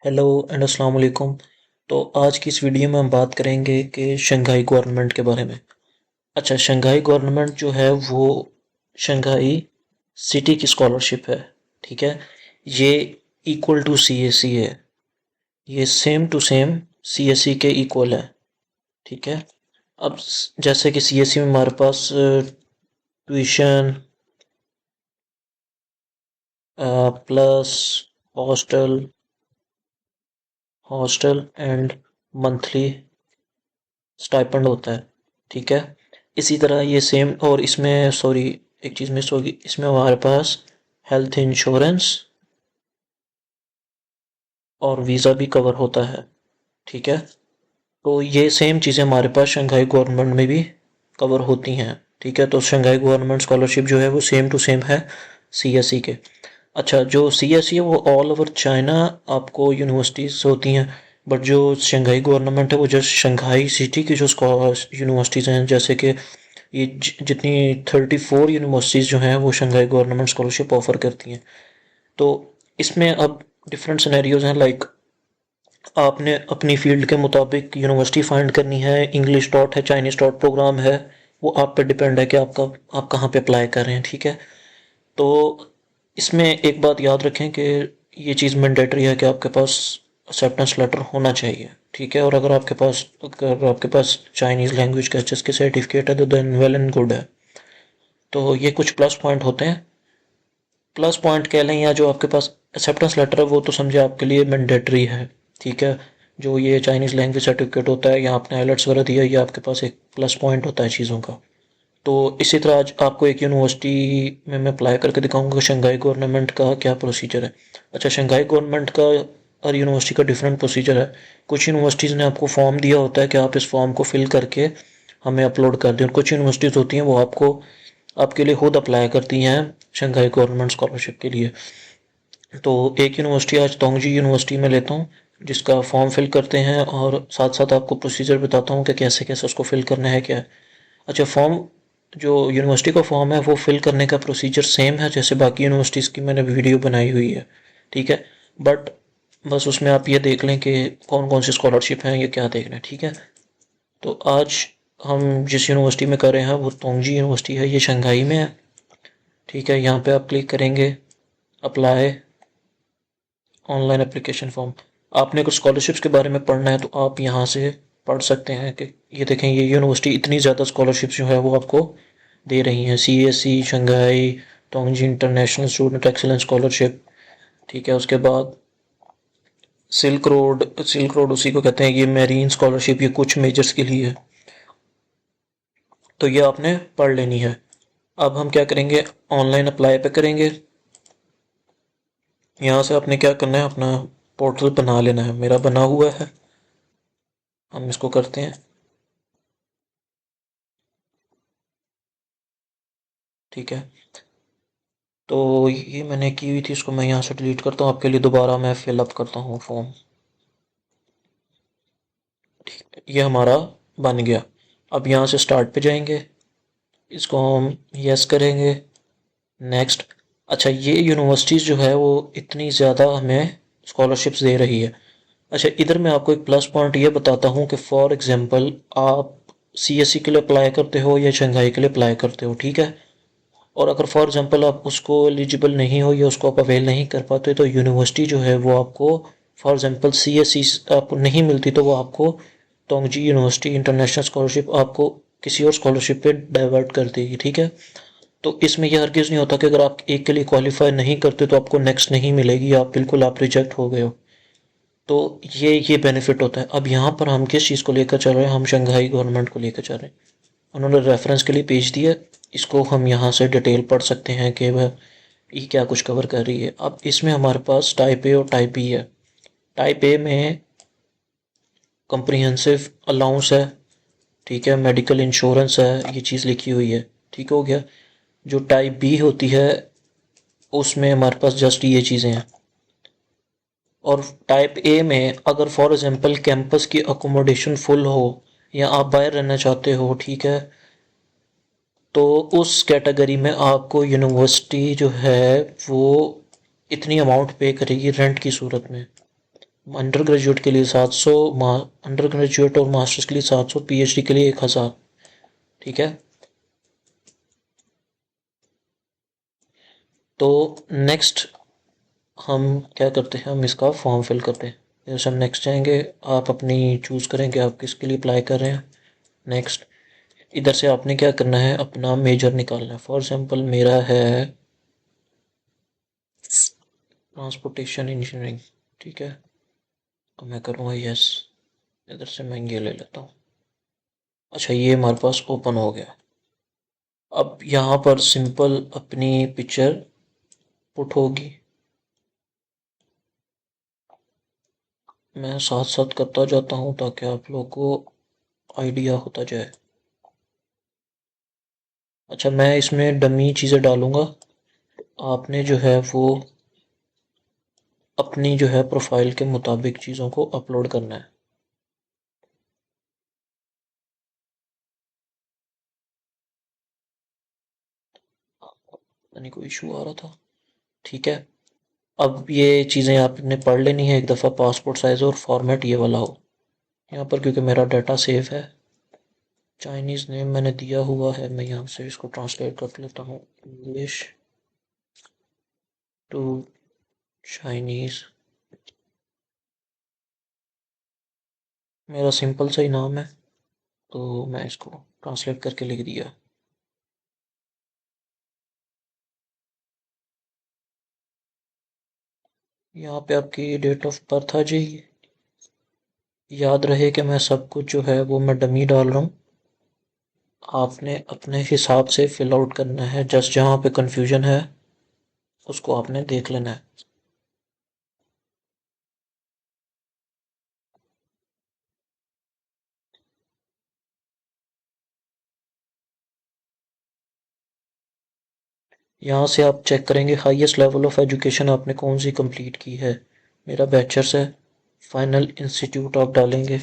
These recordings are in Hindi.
हेलो एंड अस्सलाम वालेकुम। तो आज की इस वीडियो में हम बात करेंगे कि शंघाई गवर्नमेंट के बारे में। अच्छा, शंघाई गवर्नमेंट जो है वो शंघाई सिटी की स्कॉलरशिप है। ठीक है, ये इक्वल टू सीएसई है। ये सेम टू सेम सीएसई के इक्वल है। ठीक है। अब जैसे कि सीएसई में हमारे पास tuition plus hostel hostel and monthly stipend होता है। ठीक है। इसी तरह ये सेम, और इसमें सॉरी एक चीज़ मिस होगी, इसमें हमारे पास हेल्थ इंश्योरेंस और वीज़ा भी कवर होता है। ठीक है। तो ये सेम चीज़ें हमारे पास शंघाई गवर्नमेंट में भी कवर होती हैं। ठीक है। तो शंघाई गवर्नमेंट स्कॉलरशिप जो है वो सेम टू सेम है सीएसई के। अच्छा, जो सीएसई है वो ऑल ओवर चाइना आपको यूनिवर्सिटीज़ होती हैं। बट जो शंघाई गवर्नमेंट है वो जस्ट शंघाई सिटी की जो यूनिवर्सिटीज़ हैं, जैसे कि ये जितनी 34 यूनिवर्सिटीज़ जो हैं वो शंघाई गवर्नमेंट स्कॉलरशिप ऑफर करती हैं। तो इसमें अब डिफरेंट सिनेरियोज हैं, लाइक आपने अपनी फील्ड के मुताबिक यूनिवर्सिटी फाइंड करनी है। इंग्लिश टॉट है, चाइनीज़ टॉट प्रोग्राम है, वो आप पे डिपेंड है कि आप कहाँ पे अप्लाई कर रहे हैं। ठीक है। तो इसमें एक बात याद रखें कि ये चीज़ मैंडेटरी है कि आपके पास एक्सेप्टेंस लेटर होना चाहिए। ठीक है। और अगर आपके पास चाइनीज़ लैंग्वेज का एचएस के सर्टिफिकेट है तो देन वेल एंड गुड है। तो ये कुछ प्लस पॉइंट होते हैं। प्लस पॉइंट कह लें, या जो आपके पास एक्सेप्टेंस लेटर है वो तो समझे आपके लिए मैंडेटरी है। ठीक है। जो ये चाइनीज़ लैंग्वेज सर्टिफिकेट होता है या आपने आइलेट्स वगैरह दिया, ये आपके पास एक प्लस पॉइंट होता है चीज़ों का। तो इसी तरह आज आपको एक यूनिवर्सिटी में मैं अप्लाई करके दिखाऊंगा कि शंघाई गवर्नमेंट का क्या प्रोसीजर है। अच्छा, शंघाई गवर्नमेंट का हर यूनिवर्सिटी का डिफरेंट प्रोसीजर है। कुछ यूनिवर्सिटीज़ ने आपको फॉर्म दिया होता है कि आप इस फॉर्म को फिल करके हमें अपलोड कर दें, और कुछ यूनिवर्सिटीज़ होती हैं वो आपके लिए खुद अप्लाई करती हैं शंघाई गवर्नमेंट स्कॉलरशिप के लिए। तो एक यूनिवर्सिटी आज तोंगजी यूनिवर्सिटी में लेता हूँ, जिसका फॉर्म फिल करते हैं और साथ साथ आपको प्रोसीजर बताता हूँ कि कैसे कैसे उसको फिल करना है क्या है। अच्छा, फॉर्म जो यूनिवर्सिटी का फॉर्म है वो फिल करने का प्रोसीजर सेम है जैसे बाकी यूनिवर्सिटीज़ की मैंने वीडियो बनाई हुई है। ठीक है। बट बस उसमें आप ये देख लें कि कौन कौन सी स्कॉलरशिप हैं, ये क्या देखना है। ठीक है। तो आज हम जिस यूनिवर्सिटी में कर रहे हैं वो तोंगजी यूनिवर्सिटी है, ये शंघाई में है। ठीक है। यहाँ पे आप क्लिक करेंगे अप्लाई ऑनलाइन एप्लीकेशन फॉर्म। आपने अगर स्कॉलरशिप्स के बारे में पढ़ना है तो आप यहाँ से पढ़ सकते हैं कि ये देखें, ये यूनिवर्सिटी इतनी ज़्यादा स्कॉलरशिप्स जो है वो आपको दे रही हैं। CSE Shanghai Tongji international student excellence scholarship. ठीक है। उसके बाद सिल्क रोड उसी को कहते हैं, ये मेरीन स्कॉलरशिप, ये कुछ मेजर्स के लिए है। तो ये आपने पढ़ लेनी है। अब हम क्या करेंगे, ऑनलाइन अप्लाई पे करेंगे। यहाँ से आपने क्या करना है, अपना पोर्टल बना लेना है। मेरा बना हुआ है, हम इसको करते हैं। ठीक है। तो ये मैंने की हुई थी, इसको मैं यहाँ से डिलीट करता हूँ आपके लिए, दोबारा मैं फिलअप करता हूँ फॉर्म। ये हमारा बन गया। अब यहाँ से स्टार्ट पे जाएंगे, इसको हम यस करेंगे, नेक्स्ट। अच्छा, ये यूनिवर्सिटीज़ जो है वो इतनी ज़्यादा हमें स्कॉलरशिप्स दे रही है। अच्छा, इधर मैं आपको एक प्लस पॉइंट ये बताता हूँ कि फॉर एग्जांपल आप सीएससी के लिए अप्लाई करते हो या शंघाई के लिए अप्लाई करते हो। ठीक है। और अगर फॉर एग्जांपल आप उसको एलिजिबल नहीं हो या उसको आप अवेल नहीं कर पाते तो यूनिवर्सिटी जो है वो आपको, फॉर एग्जांपल सीएससी आपको नहीं मिलती तो वो आपको तोंगजी यूनिवर्सिटी इंटरनेशनल स्कॉलरशिप आपको किसी और स्कॉलरशिप पे डाइवर्ट कर देगी। ठीक है। तो इसमें यह हरगिज़ नहीं होता कि अगर आप एक के लिए क्वालिफाई नहीं करते तो आपको नेक्स्ट नहीं मिलेगी, आप रिजेक्ट हो गए हो। तो ये बेनिफिट होता है। अब यहाँ पर हम किस चीज़ को लेकर चल रहे हैं, हम शंघाई गवर्नमेंट को लेकर चल रहे हैं। उन्होंने रेफरेंस के लिए पेज दिया, इसको हम यहाँ से डिटेल पढ़ सकते हैं कि वह ये क्या कुछ कवर कर रही है। अब इसमें हमारे पास टाइप ए और टाइप बी है। टाइप ए में कम्प्रिहेंसिव अलाउंस है। ठीक है। मेडिकल इंश्योरेंस है, ये चीज़ लिखी हुई है। ठीक हो गया। जो टाइप बी होती है उसमें हमारे पास जस्ट ये चीज़ें हैं। और टाइप ए में अगर फॉर एग्जांपल कैंपस की अकोमोडेशन फुल हो या आप बाहर रहना चाहते हो, ठीक है, तो उस कैटेगरी में आपको यूनिवर्सिटी जो है वो इतनी अमाउंट पे करेगी रेंट की सूरत में। अंडर ग्रेजुएट के लिए 700, अंडर ग्रेजुएट और मास्टर्स के लिए 700, पीएचडी के लिए 1000। ठीक है, तो नेक्स्ट हम क्या करते हैं, हम इसका फॉर्म फिल करते हैं। जैसे हम नेक्स्ट जाएंगे, आप अपनी चूज़ करेंगे आप किसके लिए अप्लाई कर रहे हैं। नेक्स्ट, इधर से आपने क्या करना है, अपना मेजर निकालना है। फॉर एग्जांपल मेरा है ट्रांसपोर्टेशन इंजीनियरिंग। ठीक है, तो मैं करूँगा यस। इधर से मैं ये ले लेता हूँ। अच्छा, ये हमारे पास ओपन हो गया। अब यहाँ पर सिंपल अपनी पिक्चर पुट होगी। मैं साथ साथ करता जाता हूँ ताकि आप लोगों को आइडिया होता जाए। अच्छा, मैं इसमें डमी चीज़ें डालूँगा। आपने जो है वो अपनी जो है प्रोफाइल के मुताबिक चीज़ों को अपलोड करना है। यानी कोई इशू आ रहा था। ठीक है, अब ये चीज़ें आपने पढ़ लेनी है एक दफ़ा। पासपोर्ट साइज़ और फॉर्मेट ये वाला हो यहाँ पर, क्योंकि मेरा डाटा सेव है। चाइनीज़ नेम मैंने दिया हुआ है, मैं यहाँ से इसको ट्रांसलेट कर लेता हूँ। English to Chinese. मेरा सिंपल सा ही नाम है, तो मैं इसको ट्रांसलेट करके लिख दिया। यहाँ पे आपकी डेट ऑफ बर्थ आ जाएगी। याद रहे कि मैं सब कुछ जो है वो मैं डमी डाल रहा हूँ। आपने अपने हिसाब से फिल आउट करना है, जस्ट जहाँ पे कंफ्यूजन है उसको आपने देख लेना है। यहाँ से आप चेक करेंगे हाईएस्ट लेवल ऑफ एजुकेशन आपने कौन सी कंप्लीट की है। मेरा बैचलर्स है। फाइनल इंस्टीट्यूट आप डालेंगे,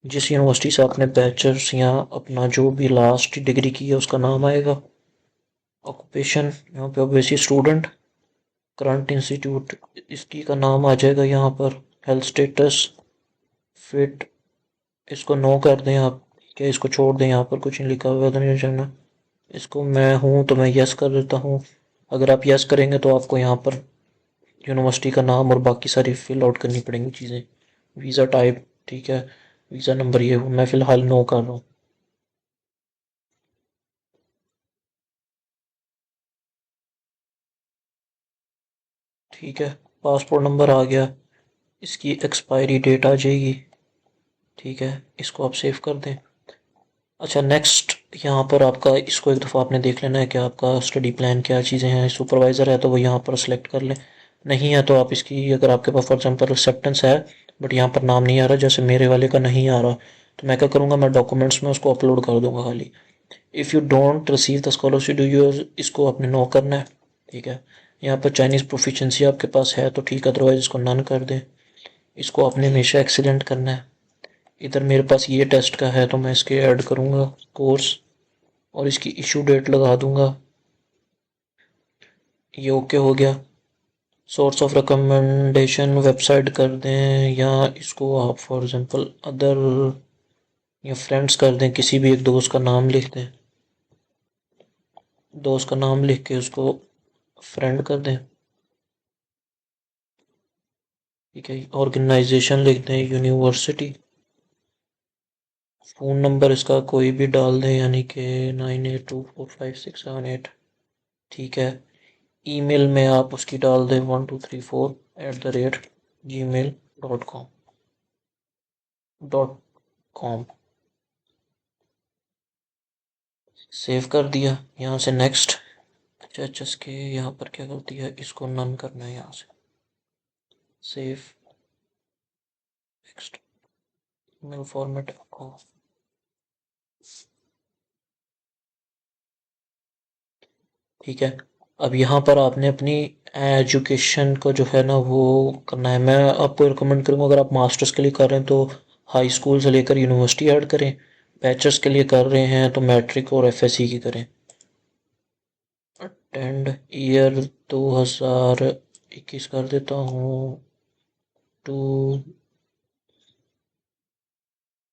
जिस यूनिवर्सिटी से आपने बैचलर्स या अपना जो भी लास्ट डिग्री की है उसका नाम आएगा। ऑक्यूपेशन यहाँ पे ऑब्वियसली स्टूडेंट। करंट इंस्टीट्यूट इसकी का नाम आ जाएगा यहाँ पर। हेल्थ स्टेटस फिट, इसको नो कर दें आप। क्या इसको छोड़ दें, यहाँ पर कुछ नहीं लिखा हुआ तो नहीं करना। इसको मैं हूँ तो मैं यस कर देता हूँ। अगर आप यस करेंगे तो आपको यहाँ पर यूनिवर्सिटी का नाम और बाकी सारी फिल आउट करनी पड़ेंगी चीज़ें। वीज़ा टाइप, ठीक है, वीज़ा नंबर ये मैं फ़िलहाल नो कर रहा हूँ। ठीक है, पासपोर्ट नंबर आ गया, इसकी एक्सपायरी डेट आ जाएगी। ठीक है, इसको आप सेव कर दें। अच्छा, नेक्स्ट यहाँ पर आपका इसको एक दफ़ा आपने देख लेना है कि आपका स्टडी प्लान क्या चीज़ें हैं। सुपरवाइज़र है तो वो यहाँ पर सेलेक्ट कर लें। नहीं है तो आप इसकी, अगर आपके पास फॉर एग्जांपल एक्सेप्टेंस है बट यहाँ पर नाम नहीं आ रहा, जैसे मेरे वाले का नहीं आ रहा, तो मैं क्या करूँगा, मैं डॉक्यूमेंट्स में उसको अपलोड कर दूँगा खाली। If you don't receive the scholarship do you, इसको आपने नो करना है। ठीक है, यहाँ पर चाइनीज़ प्रोफिशेंसी आपके पास है तो ठीक है, अदरवाइज़ इसको नन कर दें। इसको आपने हमेशा एक्सीलेंट करना है। इधर मेरे पास ये टेस्ट का है तो मैं इसके ऐड करूँगा कोर्स और इसकी इशू डेट लगा दूँगा। ये ओके हो गया। सोर्स ऑफ रिकमेंडेशन वेबसाइट कर दें, या इसको आप फॉर एग्जांपल अदर या फ्रेंड्स कर दें, किसी भी एक दोस्त का नाम लिख दें। दोस्त का नाम लिख के उसको फ्रेंड कर दें। ठीक है, ऑर्गेनाइजेशन लिख दें यूनिवर्सिटी। फ़ोन नंबर इसका कोई भी डाल दें, यानी कि 98245678। ठीक है, ईमेल में आप उसकी डाल दें 1234@gmail.com डॉट कॉम। सेव कर दिया। यहाँ से नेक्स्ट, अच्छा अच्छा इसके यहाँ पर क्या कर दिया, इसको नन करना है। यहाँ से सेव, नेक्स्ट, ईमेल फॉर्मेट को। ठीक है, अब यहाँ पर आपने अपनी एजुकेशन को जो है ना वो करना है। मैं आपको रिकमेंड करूँगा, अगर आप मास्टर्स के लिए कर रहे हैं तो हाई स्कूल से लेकर यूनिवर्सिटी ऐड करें। बैचलर्स के लिए कर रहे हैं तो मैट्रिक और एफएससी की करें। अटेंड ईयर 2021 कर देता हूँ। टू,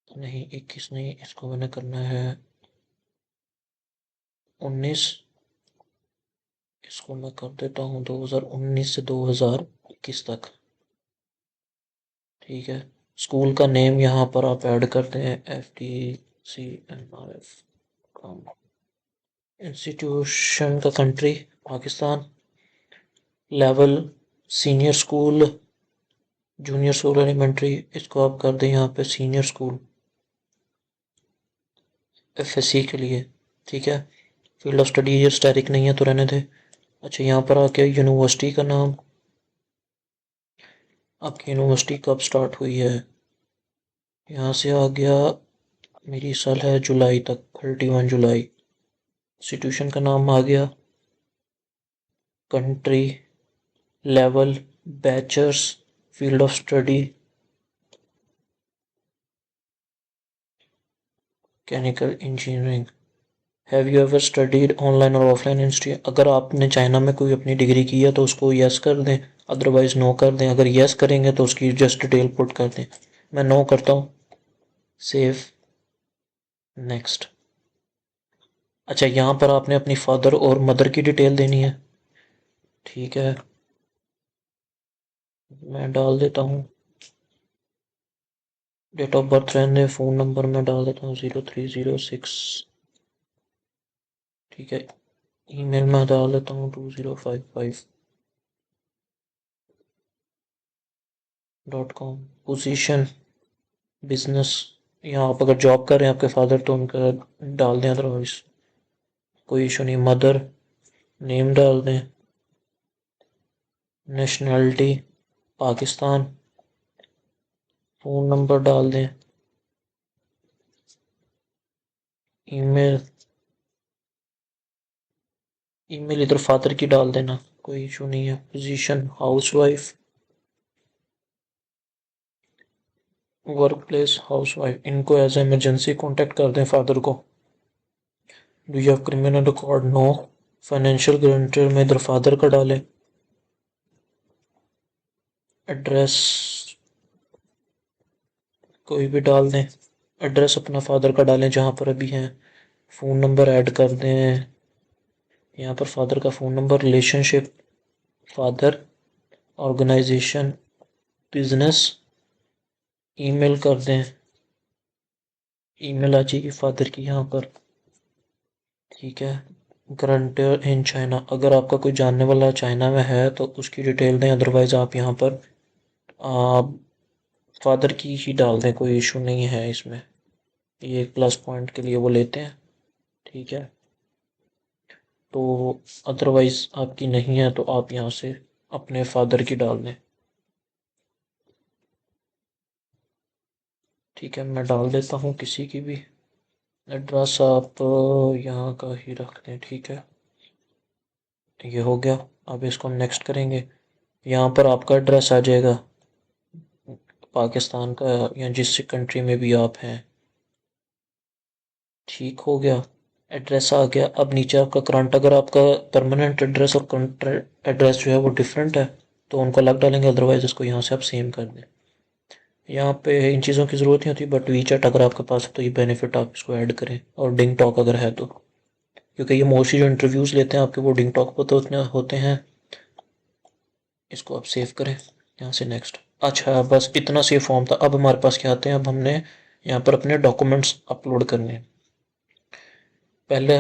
नहीं 21 नहीं, इसको मैंने करना है 19, इसको मैं कर देता हूँ 2019 से 2021 तक। ठीक है, स्कूल का नेम यहाँ पर आप ऐड करते हैं FDCMRF, इंस्टीट्यूशन का country Pakistan, level senior school, junior school, elementary, इसको आप कर दें यहाँ पे सीनियर स्कूल FSC के लिए। ठीक है, फील्ड ऑफ स्टडी ये स्टैटिक नहीं है तो रहने दे। अच्छा, यहाँ पर आके यूनिवर्सिटी का नाम, आपकी यूनिवर्सिटी कब स्टार्ट हुई है, यहाँ से आ गया, मेरी साल है जुलाई तक, 31 जुलाई। इंस्टीट्यूशन का नाम आ गया, country, level, bachelors, field of study mechanical engineering. Have you ever studied online और ऑफलाइन इंस्टी, अगर आपने चाइना में कोई अपनी डिग्री की है तो उसको यस कर दें, अदरवाइज नो कर दें। अगर यस करेंगे तो उसकी जस्ट डिटेल पुट कर दें। मैं नो करता हूँ, सेव, नेक्स्ट। अच्छा, यहाँ पर आपने अपनी फादर और मदर की डिटेल देनी है। ठीक है, मैं डाल देता हूँ, डेट ऑफ बर्थ रहने, फ़ोन नंबर मैं डाल देता हूँ 0306। ठीक है, ईमेल मैं डाल देता हूँ 2055.com। पोजीशन बिजनेस, यहाँ आप अगर जॉब कर रहे हैं आपके फादर तो उनका डाल दें, अदरवाइज कोई इशू नहीं। मदर नेम डाल दें, नेशनैलिटी पाकिस्तान, फ़ोन नंबर डाल दें, ईमेल, ईमेल इधर फादर की डाल देना, कोई इशू नहीं है। Position housewife, work place housewife, इनको एज इमरजेंसी कॉन्टेक्ट कर दें फादर को। Do you have criminal record, no. Financial guarantor में इधर फादर का डालें, एड्रेस कोई भी डाल दें, एड्रेस अपना फादर का डालें जहाँ पर अभी हैं। फ़ोन नंबर ऐड कर दें, यहाँ पर फादर का phone number, relationship father, organisation business, email कर दें, ईमेल आ जाएगी फादर की यहाँ पर। ठीक है, गारंटर इन चाइना, अगर आपका कोई जानने वाला चाइना में है तो उसकी डिटेल दें, अदरवाइज़ आप यहाँ पर फादर की ही डाल दें, कोई इशू नहीं है इसमें, ये एक प्लस पॉइंट के लिए वो लेते हैं। ठीक है, तो अदरवाइज़ आपकी नहीं है तो आप यहाँ से अपने फादर की डाल दें। ठीक है, मैं डाल देता हूँ किसी की भी, एड्रेस आप यहाँ का ही रख दें। ठीक है, ये हो गया। अब इसको हम नेक्स्ट करेंगे, यहाँ पर आपका एड्रेस आ जाएगा पाकिस्तान का या जिस कंट्री में भी आप हैं। ठीक हो गया, एड्रेस आ गया। अब नीचे आपका करंट, अगर आपका परमानेंट एड्रेस और करंट एड्रेस जो है वो डिफरेंट है तो उनको अलग डालेंगे, अदरवाइज इसको यहाँ से आप सेम कर दें। यहाँ पे इन चीज़ों की ज़रूरत नहीं होती, बट वीचैट अगर आपके पास है तो ये बेनिफिट आप इसको ऐड करें, और डिंग टॉक अगर है तो, क्योंकि ये मोस्टली जो इंटरव्यूज़ लेते हैं आपके वो डिंग टॉक पर तो उतने होते हैं। इसको आप सेव करें, यहाँ से नेक्स्ट। अच्छा, बस इतना सेव फॉर्म था। अब हमारे पास क्या आते हैं, अब हमने यहाँ पर अपने डॉक्यूमेंट्स अपलोड करने हैं। पहले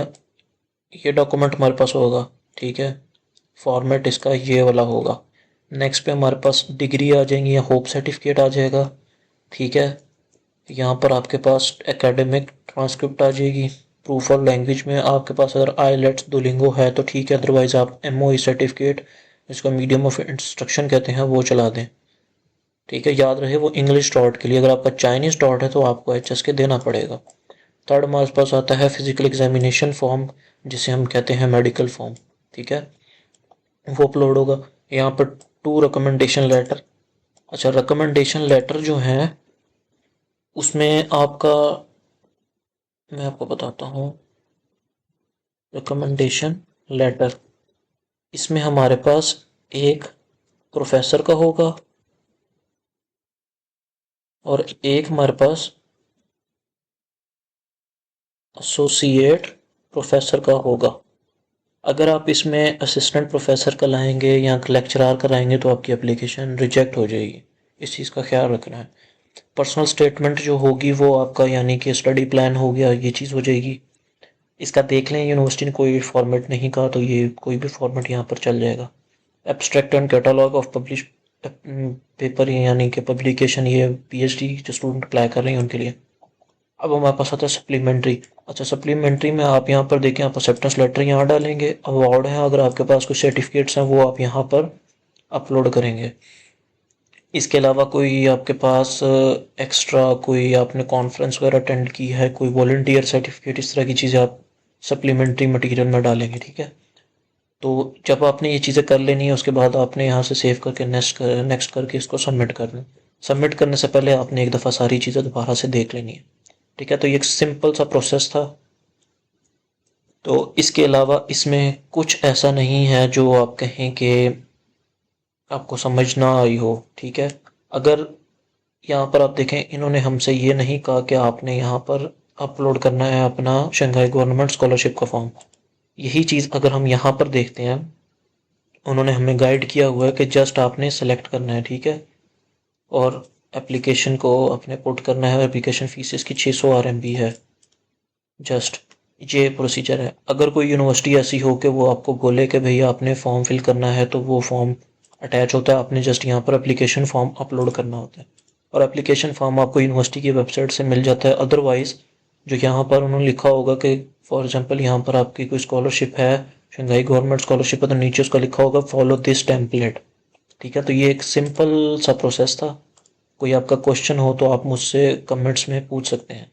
ये डॉक्यूमेंट हमारे पास होगा, ठीक है, फॉर्मेट इसका ये वाला होगा। नेक्स्ट पे हमारे पास डिग्री आ जाएंगी या होप सर्टिफिकेट आ जाएगा। ठीक है, यहाँ पर आपके पास एकेडमिक ट्रांसक्रिप्ट आ जाएगी। प्रूफ ऑफ लैंग्वेज में आपके पास अगर आईलेट्स दुलिंगो है तो ठीक है, अदरवाइज आप MOE सर्टिफिकेट, इसका मीडियम ऑफ इंस्ट्रक्शन कहते हैं, वो चला दें। ठीक है, याद रहे वो इंग्लिश डॉट के लिए, अगर आपका चाइनीज़ डॉट है तो आपको HS के देना पड़ेगा। थर्ड हमारे पास आता है फिजिकल एग्जामिनेशन फॉर्म, जिसे हम कहते हैं मेडिकल फॉर्म। ठीक है, वो अपलोड होगा। यहाँ पर 2 रिकमेंडेशन लेटर। अच्छा, रिकमेंडेशन लेटर जो है उसमें आपका, मैं आपको बताता हूँ, रिकमेंडेशन लेटर, इसमें हमारे पास एक प्रोफेसर का होगा, और एक हमारे पास एसोसिएट प्रोफेसर का होगा। अगर आप इसमें असिस्टेंट प्रोफेसर का लाएंगे या लेक्चरार कराएंगे तो आपकी एप्लीकेशन रिजेक्ट हो जाएगी, इस चीज़ का ख्याल रखना है। पर्सनल स्टेटमेंट जो होगी वो आपका यानी कि स्टडी प्लान हो गया, ये चीज़ हो जाएगी। इसका देख लें, यूनिवर्सिटी ने कोई फॉर्मेट नहीं कहा तो ये कोई भी फॉर्मेट यहाँ पर चल जाएगा। Abstract and catalogue of publish paper यानी कि पब्लिकेशन, ये पीएचडी जो स्टूडेंट अप्लाई कर रहे हैं उनके लिए। अब हमारे पास आता है सप्लीमेंट्री। अच्छा, सप्लीमेंट्री में आप यहाँ पर देखें, आप एक्सेप्टेंस लेटर यहाँ डालेंगे, अवार्ड है अगर आपके पास कुछ सर्टिफिकेट्स हैं वो आप यहाँ पर अपलोड करेंगे। इसके अलावा कोई आपके पास एक्स्ट्रा कोई आपने कॉन्फ्रेंस वगैरह अटेंड की है, कोई वॉलंटियर सर्टिफिकेट, इस तरह की चीज़ें आप सप्लीमेंट्री मटेरियल में डालेंगे, ठीक है। तो जब आपने ये चीज़ें कर लेनी है उसके बाद आपने यहाँ से सेव करके नेक्स्ट करके इसको सबमिट करना। सबमिट करने से पहले आपने एक दफ़ा सारी चीज़ें दोबारा से देख लेनी है, ठीक है। तो ये एक सिंपल सा प्रोसेस था। तो इसके अलावा इसमें कुछ ऐसा नहीं है जो आप कहें कि आपको समझ ना आई हो, ठीक है। अगर यहाँ पर आप देखें, इन्होंने हमसे ये नहीं कहा कि आपने यहाँ पर अपलोड करना है अपना शंघाई गवर्नमेंट स्कॉलरशिप का फॉर्म। यही चीज़ अगर हम यहाँ पर देखते हैं, उन्होंने हमें गाइड किया हुआ है कि जस्ट आपने सेलेक्ट करना है, ठीक है। और एप्लीकेशन को अपने पुट करना है। एप्लीकेशन फ़ीस इसकी 600 RMB है। जस्ट ये प्रोसीजर है। अगर कोई यूनिवर्सिटी ऐसी हो कि वो आपको बोले कि भैया आपने फॉर्म फिल करना है तो वो फॉर्म अटैच होता है, आपने जस्ट यहाँ पर एप्लीकेशन फॉर्म अपलोड करना होता है और एप्लीकेशन फॉर्म आपको यूनिवर्सिटी की वेबसाइट से मिल जाता है। अदरवाइज़ जो यहाँ पर उन्होंने लिखा होगा कि फॉर एग्जांपल यहाँ पर आपकी कोई स्कॉलरशिप है, शंघाई गवर्नमेंट स्कॉलरशिप है, तो नीचे उसका लिखा होगा फॉलो दिस टेम्पलेट, ठीक है। तो ये एक सिंपल सा प्रोसेस था। कोई आपका क्वेश्चन हो तो आप मुझसे कमेंट्स में पूछ सकते हैं।